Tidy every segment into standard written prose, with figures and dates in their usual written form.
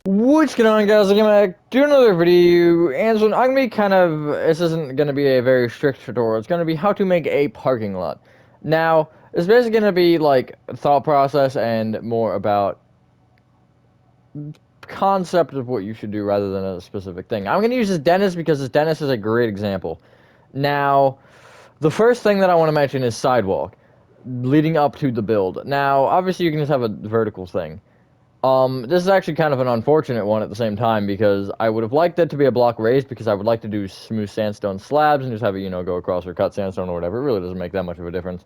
What's going on, guys? I'm back to another video, and so I'm gonna be this isn't gonna be a very strict tutorial. It's gonna be how to make a parking lot. Now, it's basically gonna be like thought process and more about concept of what you should do rather than a specific thing. I'm gonna use this dentist because this dentist is a great example. Now, the first thing that I want to mention is sidewalk leading up to the build. Now, obviously, you can just have a vertical thing. This is actually kind of an unfortunate one at the same time because I would have liked it to be a block raised because I would like to do smooth sandstone slabs and just have it, go across or cut sandstone or whatever. It really doesn't make that much of a difference.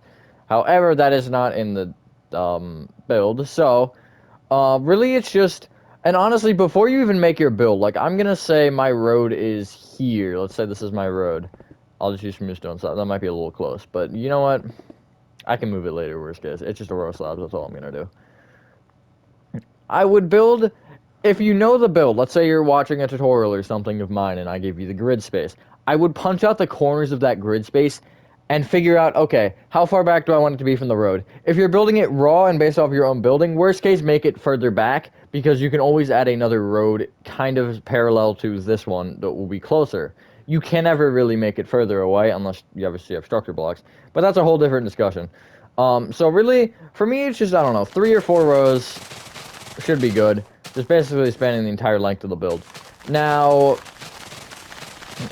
However, that is not in the build. So, really, it's just, and honestly, before you even make your build, like I'm gonna say my road is here. Let's say this is my road. I'll just use smooth stone slabs. That might be a little close, but you know what? I can move it later. Worst case, it's just a row of slabs. That's all I'm gonna do. I would build, if you know the build, let's say you're watching a tutorial or something of mine and I give you the grid space, I would punch out the corners of that grid space and figure out, okay, how far back do I want it to be from the road? If you're building it raw and based off your own building, worst case, make it further back because you can always add another road kind of parallel to this one that will be closer. You can never really make it further away unless you obviously have structure blocks, but that's a whole different discussion. So really, for me, it's just, I don't know, 3 or 4 rows should be good. Just basically spanning the entire length of the build. Now,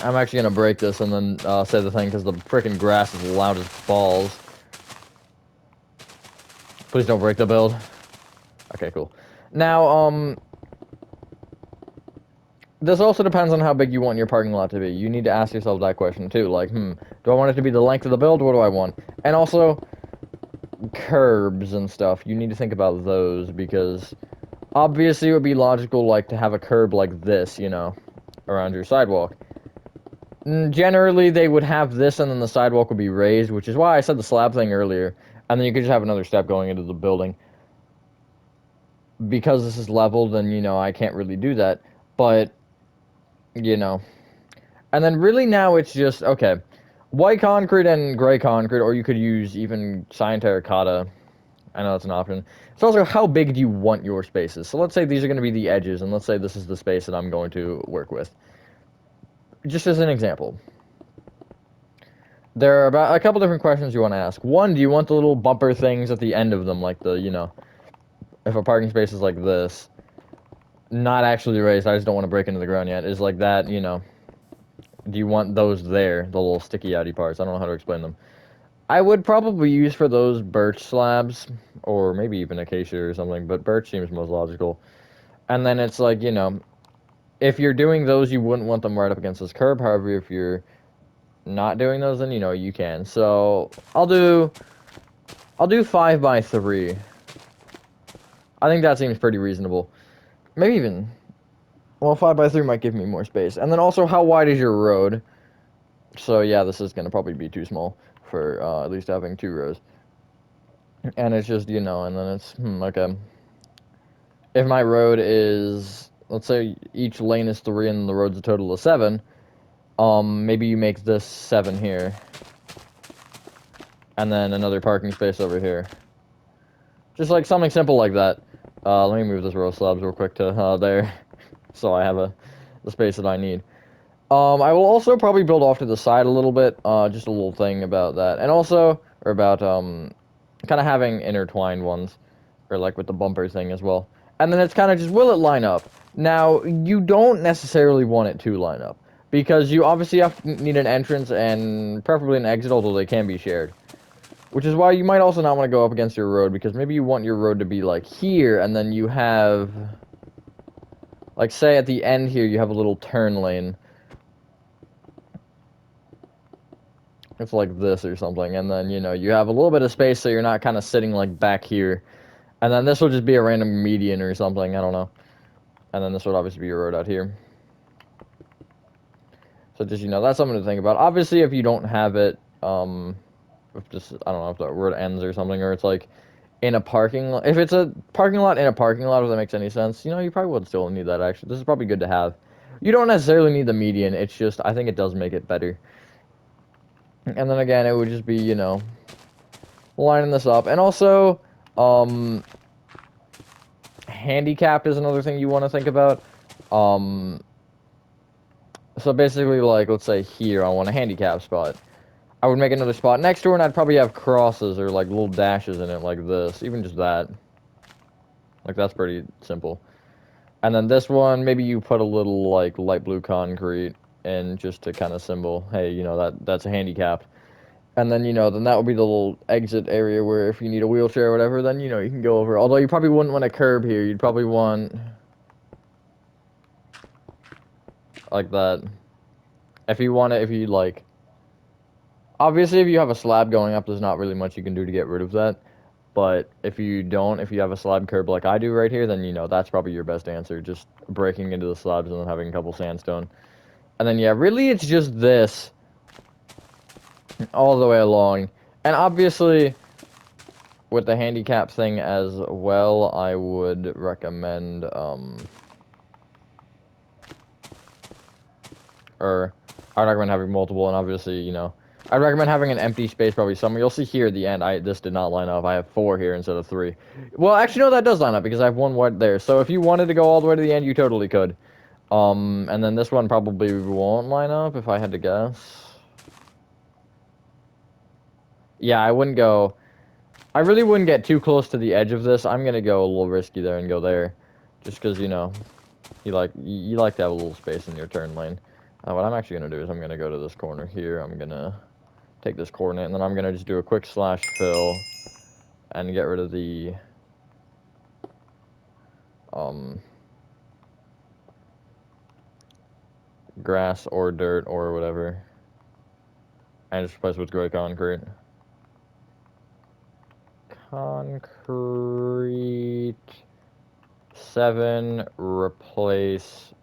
I'm actually going to break this and then say the thing because the freaking grass is loud as balls. Please don't break the build. Okay, cool. Now, this also depends on how big you want your parking lot to be. You need to ask yourself that question too. Like, do I want it to be the length of the build? What do I want? And also, curbs and stuff. You need to think about those because obviously it would be logical, like, to have a curb like this, around your sidewalk. Generally, they would have this and then the sidewalk would be raised, which is why I said the slab thing earlier. And then you could just have another step going into the building. Because this is leveled, then, I can't really do that. But, you know. And then really now it's just, okay, white concrete and gray concrete, or you could use even cyan terracotta. I know that's an option. It's also how big do you want your spaces. So let's say these are going to be the edges, and let's say this is the space that I'm going to work with. Just as an example. There are about a couple different questions you want to ask. One, do you want the little bumper things at the end of them, like if a parking space is like this, not actually raised, I just don't want to break into the ground yet, is like that, do you want those there, the little sticky outy parts? I don't know how to explain them. I would probably use for those birch slabs, or maybe even acacia or something, but birch seems most logical. And then it's like, if you're doing those, you wouldn't want them right up against this curb. However, if you're not doing those, then, you can. So, I'll do 5 by 3. I think that seems pretty reasonable. Maybe even, well, 5 by 3 might give me more space. And then also, how wide is your road? So yeah, this is gonna probably be too small for at least having 2 rows. And it's just, and then it's, okay. If my road is, let's say each lane is 3 and the road's a total of 7, maybe you make this 7 here. And then another parking space over here. Just like something simple like that. Let me move this row of slabs real quick to there, so I have the space that I need. I will also probably build off to the side a little bit, just a little thing about that, and also, or about kind of having intertwined ones, or like with the bumper thing as well. And then it's kind of just, will it line up? Now, you don't necessarily want it to line up, because you obviously need an entrance and preferably an exit, although they can be shared. Which is why you might also not want to go up against your road, because maybe you want your road to be like here, and then you have, like, say at the end here, you have a little turn lane. It's like this or something, and then, you have a little bit of space so you're not kind of sitting, like, back here. And then this will just be a random median or something, I don't know. And then this would obviously be your road out here. So just, that's something to think about. Obviously, if you don't have it, if just, I don't know, if the road ends or something, or it's, like, in a parking lot. If it's a parking lot in a parking lot, if that makes any sense, you probably would still need that, actually. This is probably good to have. You don't necessarily need the median, it's just, I think it does make it better. And then again, it would just be, lining this up. And also, handicap is another thing you want to think about. So basically, like, let's say here, I want a handicap spot. I would make another spot next door, and I'd probably have crosses or, like, little dashes in it like this. Even just that. Like, that's pretty simple. And then this one, maybe you put a little, like, light blue concrete in just to kind of symbol, hey, you know, that's a handicap. And then, you know, then that would be the little exit area where if you need a wheelchair or whatever, then, you know, you can go over. Although you probably wouldn't want a curb here. You'd probably want... like that. If you want it, if you, like... obviously, if you have a slab going up, there's not really much you can do to get rid of that. But if you don't, if you have a slab curb like I do right here, then, you know, that's probably your best answer. Just breaking into the slabs and then having a couple sandstone. And then, yeah, really it's just this all the way along. And obviously, with the handicap thing as well, I would recommend, or I'd recommend having multiple, and obviously, you know, I'd recommend having an empty space probably somewhere. You'll see here at the end, this did not line up. I have 4 here instead of 3. Well, actually, no, that does line up because I have 1 white there. So if you wanted to go all the way to the end, you totally could. And then this one probably won't line up if I had to guess. Yeah, I wouldn't go... I really wouldn't get too close to the edge of this. I'm gonna go a little risky there and go there. Just because, you know, you like to have a little space in your turn lane. What I'm actually gonna do is I'm gonna go to this corner here. I'm gonna take this coordinate, and then I'm gonna just do a quick slash fill and get rid of the grass or dirt or whatever, and just replace with gray concrete. Concrete 7, replace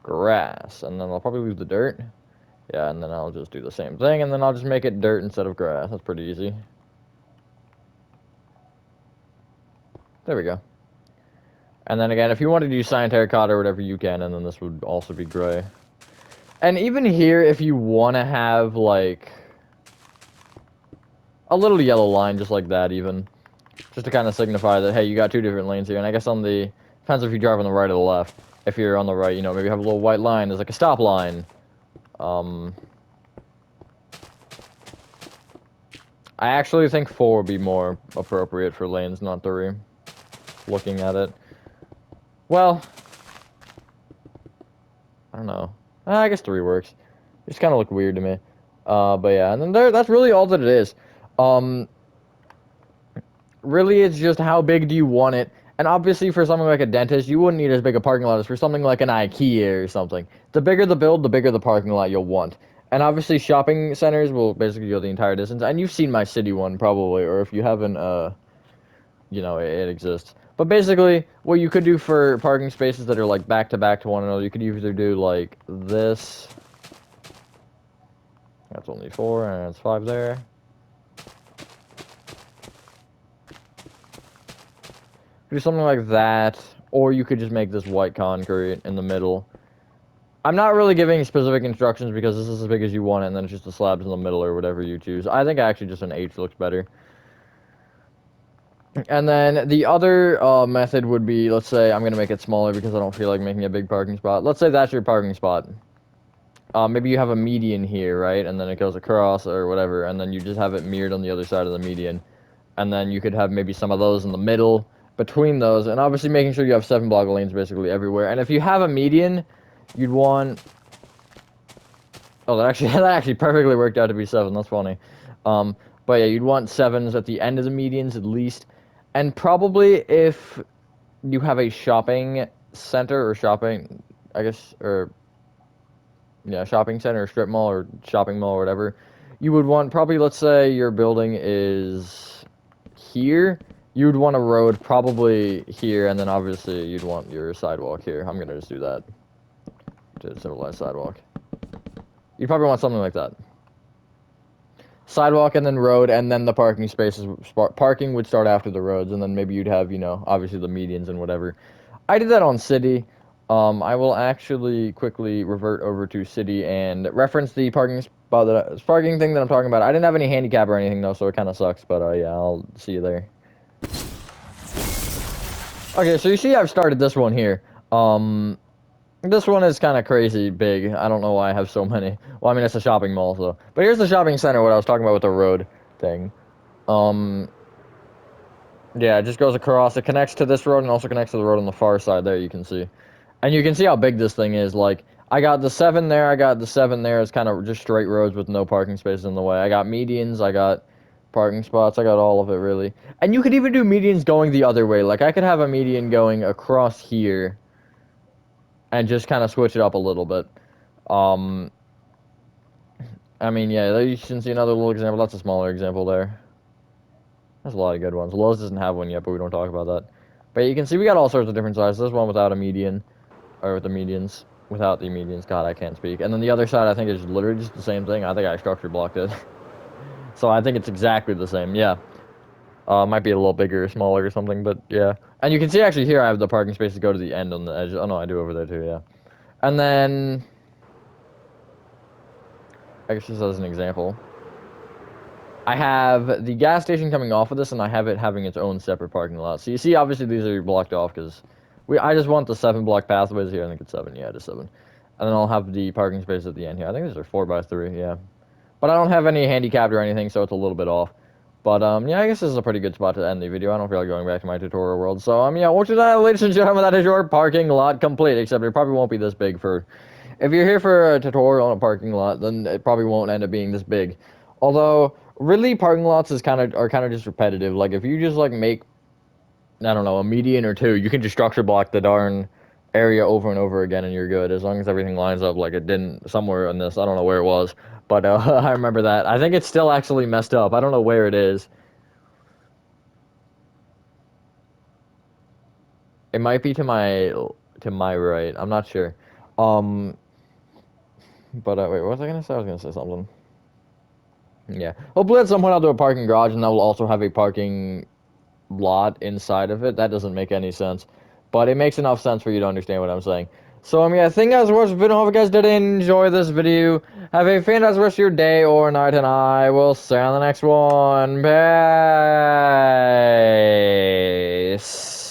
grass, and then I'll probably leave the dirt. Yeah, and then I'll just do the same thing, and then I'll just make it dirt instead of grass. That's pretty easy. There we go. And then again, if you want to do cyan terracotta or whatever, you can, and then this would also be gray. And even here, if you want to have, like, a little yellow line just like that, even. Just to kind of signify that, hey, you got 2 different lanes here. And I guess on the... depends if you drive on the right or the left. If you're on the right, you know, maybe have a little white line. There's like a stop line. I actually think 4 would be more appropriate for lanes, not 3. Looking at it. Well... I don't know. I guess 3 works. It just kind of look weird to me. But yeah, and then that's really all that it is. Really, it's just how big do you want it? And obviously, for something like a dentist, you wouldn't need as big a parking lot as for something like an IKEA or something. The bigger the build, the bigger the parking lot you'll want. And obviously, shopping centers will basically go the entire distance. And you've seen my city one, probably, or if you haven't, you know, it exists. But basically, what you could do for parking spaces that are, like, back-to-back to one another, you could either do, like, this. That's only 4, and it's 5 there. Do something like that, or you could just make this white concrete in the middle. I'm not really giving specific instructions because this is as big as you want it, and then it's just the slabs in the middle or whatever you choose. I think actually just an H looks better. And then the other method would be, let's say I'm going to make it smaller because I don't feel like making a big parking spot. Let's say that's your parking spot. Maybe you have a median here, right? And then it goes across or whatever, and then you just have it mirrored on the other side of the median. And then you could have maybe some of those in the middle between those, and obviously making sure you have 7 block lanes basically everywhere. And if you have a median, you'd want... oh, that actually perfectly worked out to be 7. That's funny. But yeah, you'd want 7s at the end of the medians at least. And probably if you have a shopping center or shopping, I guess, or yeah, shopping center or strip mall or shopping mall or whatever, you would want probably, let's say your building is here. You'd want a road probably here, and then obviously you'd want your sidewalk here. I'm gonna just do that to symbolize sidewalk. You'd probably want something like that. Sidewalk and then road, and then the parking spaces. Parking would start after the roads, and then maybe you'd have, you know, obviously the medians and whatever. I did that on city. I will actually quickly revert over to city and reference the parking spot parking thing that I'm talking about. I didn't have any handicap or anything though, so it kind of sucks. But yeah, I'll see you there. Okay, so you see I've started this one here. This one is kind of crazy big. I don't know why I have so many. Well, I mean, it's a shopping mall, so. But here's the shopping center, what I was talking about with the road thing. Um, yeah, it just goes across. It connects to this road and also connects to the road on the far side there, you can see. And you can see how big this thing is. Like, I got the 7 there, I got the 7 there. It's kind of just straight roads with no parking spaces in the way. I got medians, I got parking spots, I got all of it, really. And you could even do medians going the other way. Like, I could have a median going across here and just kind of switch it up a little bit. Um, I mean, yeah, there you can see another little example. That's a smaller example there. There's a lot of good ones. Lowe's doesn't have one yet, but we don't talk about that. But you can see we got all sorts of different sizes. There's one without a median, or with the medians. Without the medians. God, I can't speak. And then the other side, I think, is literally just the same thing. I think I structure blocked it. So I think it's exactly the same, yeah. Might be a little bigger or smaller or something, but yeah. And you can see actually here I have the parking spaces go to the end on the edge. Oh no, I do over there too, yeah. And then, I guess just as an example, I have the gas station coming off of this, and I have it having its own separate parking lot. So you see, obviously these are blocked off because I just want the 7 block pathways here. I think it's 7. Yeah, it is 7. And then I'll have the parking space at the end here. I think these are 4x3. Yeah, but I don't have any handicapped or anything, so it's a little bit off. But yeah, I guess this is a pretty good spot to end the video. I don't feel like going back to my tutorial world. So yeah, watch that, ladies and gentlemen. That is your parking lot complete. Except it probably won't be this big for. If you're here for a tutorial on a parking lot, then it probably won't end up being this big. Although, really, parking lots are kind of just repetitive. Like if you just like make, I don't know, a median or two, you can just structure block the darn area over and over again, and you're good. As long as everything lines up like it didn't somewhere in this. I don't know where it was, but I remember that. I think it's still actually messed up. I don't know where it is. It might be to my right. I'm not sure. Um, but wait, what was I gonna say? I was gonna say something. Yeah. Hopefully at some point I'll do a parking garage and that will also have a parking lot inside of it. That doesn't make any sense. But it makes enough sense for you to understand what I'm saying. So, yeah, I think that's watched the video. Hope you guys did enjoy this video. Have a fantastic rest of your day or night, and I will see you on the next one. Peace.